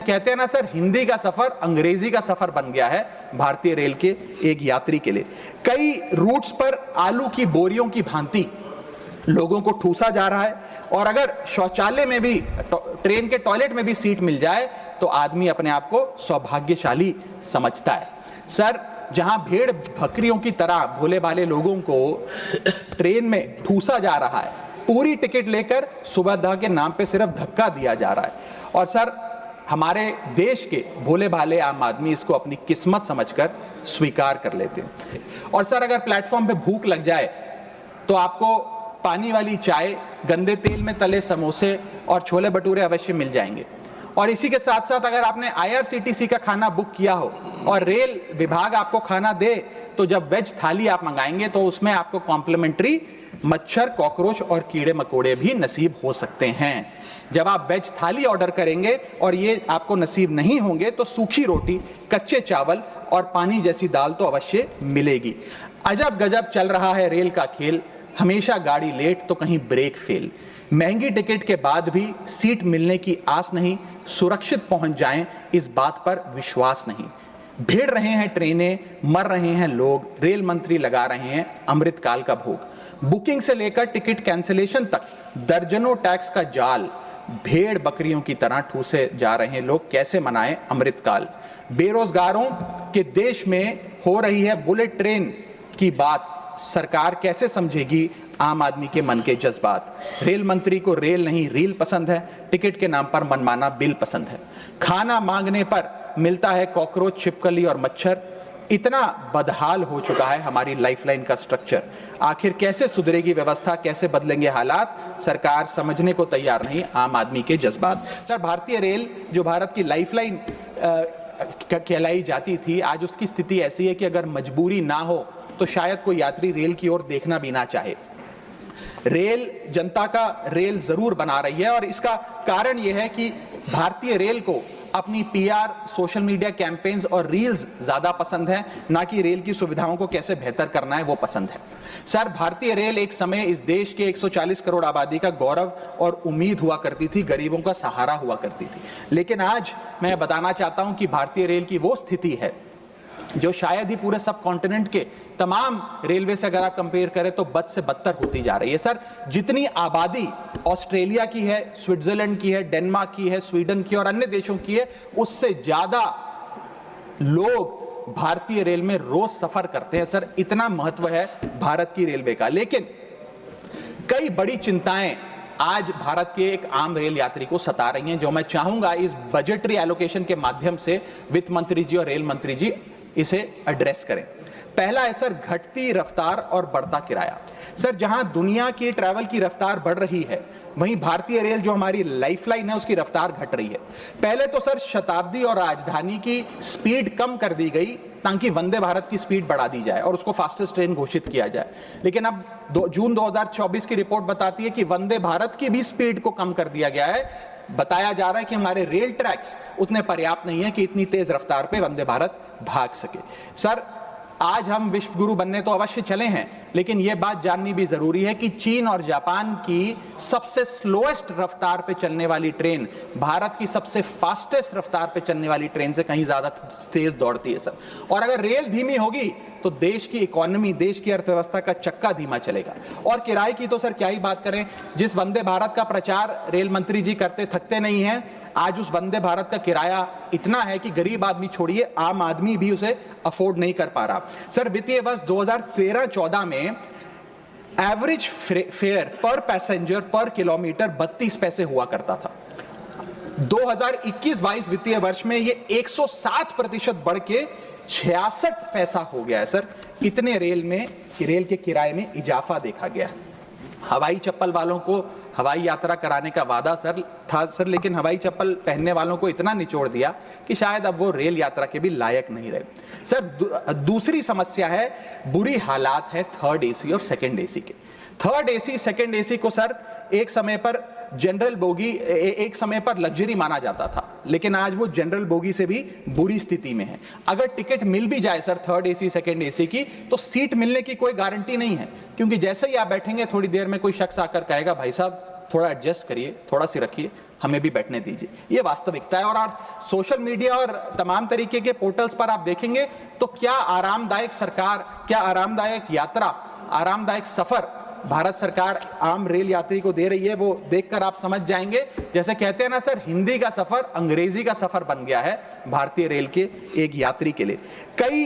कहते हैं ना सर, हिंदी का सफर अंग्रेजी का सफर बन गया है भारतीय रेल के एक यात्री के लिए। कई रूट्स पर आलू की बोरियों की भांति लोगों को ठूसा जा रहा है, और अगर शौचालय में भी, ट्रेन के टॉयलेट में भी सीट मिल जाए तो आदमी अपने आप को सौभाग्यशाली समझता है। सर, जहां भेड़ बकरियों की तरह भोले भाले लोगों को ट्रेन में ठूसा जा रहा है, पूरी टिकट लेकर सुविधा के नाम पे सिर्फ धक्का दिया जा रहा है, और सर हमारे देश के भोले भाले आम आदमी इसको अपनी किस्मत समझकर स्वीकार कर लेते हैं। और सर, अगर प्लेटफॉर्म पे भूख लग जाए तो आपको पानी वाली चाय, गंदे तेल में तले समोसे और छोले भटूरे अवश्य मिल जाएंगे। और इसी के साथ साथ अगर आपने IRCTC का खाना बुक किया हो और रेल विभाग आपको खाना दे, तो जब वेज थाली आप मंगाएंगे तो उसमें आपको कॉम्प्लीमेंट्री मच्छर, कॉकरोच और कीड़े मकोड़े भी नसीब हो सकते हैं। जब आप वेज थाली ऑर्डर करेंगे और ये आपको नसीब नहीं होंगे तो सूखी रोटी, कच्चे चावल और पानी जैसी दाल तो अवश्य मिलेगी। अजब गजब चल रहा है रेल का खेल, हमेशा गाड़ी लेट तो कहीं ब्रेक फेल। महंगी टिकट के बाद भी सीट मिलने की आस नहीं, सुरक्षित पहुंच जाएं इस बात पर विश्वास नहीं। भिड़ रहे हैं ट्रेनें, मर रहे हैं लोग, रेल मंत्री लगा रहे हैं अमृतकाल का भोग। बुकिंग से लेकर टिकट कैंसिलेशन तक दर्जनों टैक्स का जाल, भेड़ बकरियों की तरह ठूसे जा रहे हैं लोग, कैसे मनाएं अमृतकाल। बेरोजगारों के देश में हो रही है बुलेट ट्रेन की बात, सरकार कैसे समझेगी आम आदमी के मन के जज्बात। रेल मंत्री को रेल नहीं रील पसंद है, टिकट के नाम पर मनमाना बिल पसंद है। खाना मांगने पर मिलता है कॉकरोच, छिपकली और मच्छर। इतना बदहाल हो चुका है हमारी लाइफलाइन का स्ट्रक्चर। आखिर कैसे सुधरेगी व्यवस्था, कैसे बदलेंगे हालात, सरकार समझने को तैयार नहीं आम आदमी के जज्बात। सर, भारतीय रेल जो भारत की लाइफलाइन कहलाई जाती थी, आज उसकी स्थिति ऐसी है कि अगर मजबूरी ना हो तो शायद कोई यात्री रेल की ओर देखना भी ना चाहे। रेल जनता का रेल जरूर बना रही है, और इसका कारण यह है कि भारतीय रेल को अपनी PR, सोशल मीडिया कैंपेन्स और रील्स ज्यादा पसंद है, ना कि रेल की सुविधाओं को कैसे बेहतर करना है वो पसंद है। सर, भारतीय रेल एक समय इस देश के 140 करोड़ आबादी का गौरव और उम्मीद हुआ करती थी, गरीबों का सहारा हुआ करती थी। लेकिन आज मैं बताना चाहता हूं कि भारतीय रेल की वो स्थिति है जो शायद ही पूरे सब कॉन्टिनेंट के तमाम रेलवे से अगर आप कंपेयर करें तो बद से बदतर होती जा रही है। सर, जितनी आबादी ऑस्ट्रेलिया की है, स्विट्जरलैंड की है, डेनमार्क की है, स्वीडन की और अन्य देशों की है, उससे ज्यादा लोग भारतीय रेल में रोज सफर करते हैं। सर, इतना महत्व है भारत की रेलवे का। लेकिन कई बड़ी चिंताएं आज भारत के एक आम रेल यात्री को सता रही हैं, जो मैं चाहूंगा इस बजटरी एलोकेशन के माध्यम से वित्त मंत्री जी और रेल मंत्री जी इसे एड्रेस करें। पहला है सर, घटती रफ्तार और बढ़ता किराया। सर, जहां दुनिया की ट्रैवल की रफ्तार बढ़ रही है, वहीं भारतीय रेल जो हमारी लाइफलाइन है उसकी रफ्तार घट रही है। पहले तो सर शताब्दी और राजधानी की स्पीड कम कर दी गई ताकि वंदे भारत की स्पीड बढ़ा दी जाए और उसको फास्टेस्ट ट्रेन घोषित किया जाए। लेकिन अब जून 2024 की रिपोर्ट बताती है कि वंदे भारत की भी स्पीड को कम कर दिया गया है। बताया जा रहा है कि हमारे रेल ट्रैक्स उतने पर्याप्त नहीं है कि इतनी तेज रफ्तार पे वंदे भारत भाग सके। सर, आज हम विश्व गुरु बनने तो अवश्य चले हैं, लेकिन यह बात जाननी भी जरूरी है कि चीन और जापान की सबसे स्लोएस्ट रफ्तार पे चलने वाली ट्रेन भारत की सबसे फास्टेस्ट रफ्तार पे चलने वाली ट्रेन से कहीं ज्यादा तेज दौड़ती है सर। और अगर रेल धीमी होगी तो देश की इकोनॉमी, देश की अर्थव्यवस्था का चक्का धीमा चलेगा। और किराए की तो सर क्या ही बात करें, जिस वंदे भारत का प्रचार रेल मंत्री जी करते थकते नहीं हैं, आज उस वंदे भारत का किराया इतना है कि गरीब आदमी छोड़िए, आम आदमी भी उसे अफोर्ड नहीं कर पा रहा। सर, वित्तीय वर्ष 2013-14 में एवरेज फेयर पर पैसेंजर पर किलोमीटर 32 पैसे हुआ करता था। 2021-22 वित्तीय वर्ष में ये 107% बढ़ के 66 पैसा हो गया है। सर, इतने रेल के किराए में इजाफा देखा गया है। हवाई चप्पल वालों को हवाई यात्रा कराने का वादा सर था सर, लेकिन हवाई चप्पल पहनने वालों को इतना निचोड़ दिया कि शायद अब वो रेल यात्रा के भी लायक नहीं रहे। सर, दूसरी समस्या है, बुरी हालात है थर्ड AC और सेकंड AC के। थर्ड AC, सेकंड AC को सर एक समय पर जनरल बोगी, एक समय पर लग्जरी माना जाता था, लेकिन आज वो जनरल बोगी से भी बुरी स्थिति में है। अगर टिकट मिल भी जाए sir third AC, second AC की, तो सीट मिलने की कोई गारंटी नहीं है, क्योंकि जैसे ही आप बैठेंगे थोड़ी देर में कोई शख्स आकर कहेगा, भाई साहब थोड़ा एडजस्ट करिए, थोड़ा सी रखिए, हमें भी बैठने दीजिए। ये वास्तविकता है। और आप सोशल मीडिया और तमाम तरीके के पोर्टल्स पर आप देखेंगे तो क्या आरामदायक सरकार, क्या आरामदायक यात्रा, आरामदायक सफर भारत सरकार आम रेल यात्री को दे रही है, वो देखकर आप समझ जाएंगे। जैसे कहते हैं ना सर, हिंदी का सफर अंग्रेजी का सफर बन गया है भारतीय रेल के एक यात्री के लिए। कई